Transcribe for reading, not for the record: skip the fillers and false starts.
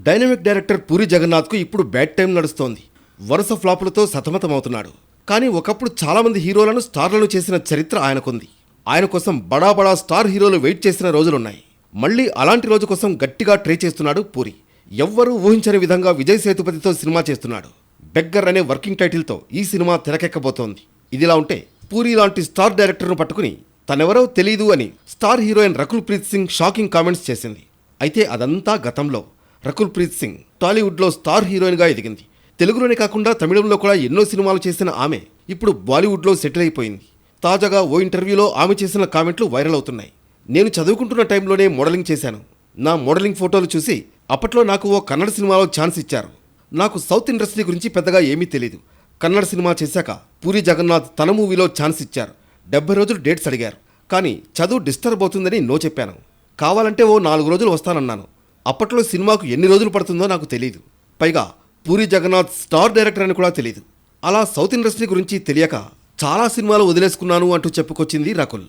Dynamic director puri జగన్నాథ్కు ఇప్పుడు bad time నడుస్తోంది. వరుస ఫ్లాపులతో సతమతమవుతున్నాడు. కానీ ఒకప్పుడు చాలామంది హీరోలను స్టార్లను చేసిన చరిత్ర ఆయనకుంది. ఆయన కోసం బడా బడా స్టార్ హీరోలు వెయిట్ చేసిన రోజులున్నాయి. మళ్ళీ అలాంటి రోజు కోసం గట్టిగా ట్రై చేస్తున్నాడు పూరి. ఎవ్వరూ ఊహించని విధంగా విజయ్ సేతుపతితో సినిమా చేస్తున్నాడు. బెగ్గర్ అనే వర్కింగ్ టైటిల్తో ఈ సినిమా తెరకెక్కబోతోంది. ఇదిలా ఉంటే పూరి లాంటి స్టార్ డైరెక్టర్ను పట్టుకుని తనెవరో తెలీదు అని star heroine Rakul Preet Singh shocking comments చేసింది. అయితే అదంతా గతంలో. రకుల్ ప్రీత్ సింగ్ టాలీవుడ్లో స్టార్ హీరోయిన్గా ఎదిగింది. తెలుగులోనే కాకుండా తమిళంలో కూడా ఎన్నో సినిమాలు చేసిన ఆమె ఇప్పుడు బాలీవుడ్లో సెటిల్ అయిపోయింది. తాజాగా ఓ ఇంటర్వ్యూలో ఆమె చేసిన కామెంట్లు వైరల్ అవుతున్నాయి. నేను చదువుకుంటున్న టైంలోనే మోడలింగ్ చేశాను. నా మోడలింగ్ ఫోటోలు చూసి అప్పట్లో నాకు ఓ కన్నడ సినిమాలో ఛాన్స్ ఇచ్చారు. నాకు సౌత్ ఇండస్ట్రీ గురించి పెద్దగా ఏమీ తెలీదు. కన్నడ సినిమా చేశాక పూరి జగన్నాథ్ తన మూవీలో ఛాన్స్ ఇచ్చారు. 70 రోజులు డేట్స్ అడిగారు. కానీ చదువు డిస్టర్బ్ అవుతుందని నో చెప్పాను. కావాలంటే ఓ 4 రోజులు వస్తానన్నాను. అప్పట్లో సినిమాకు ఎన్ని రోజులు పడుతుందో నాకు తెలీదు. పైగా పూరి జగన్నాథ్ స్టార్ డైరెక్టర్ అని కూడా తెలీదు. అలా సౌత్ ఇండస్ట్రీ గురించి తెలియక చాలా సినిమాలు వదిలేసుకున్నాను అంటూ చెప్పుకొచ్చింది రకుల్.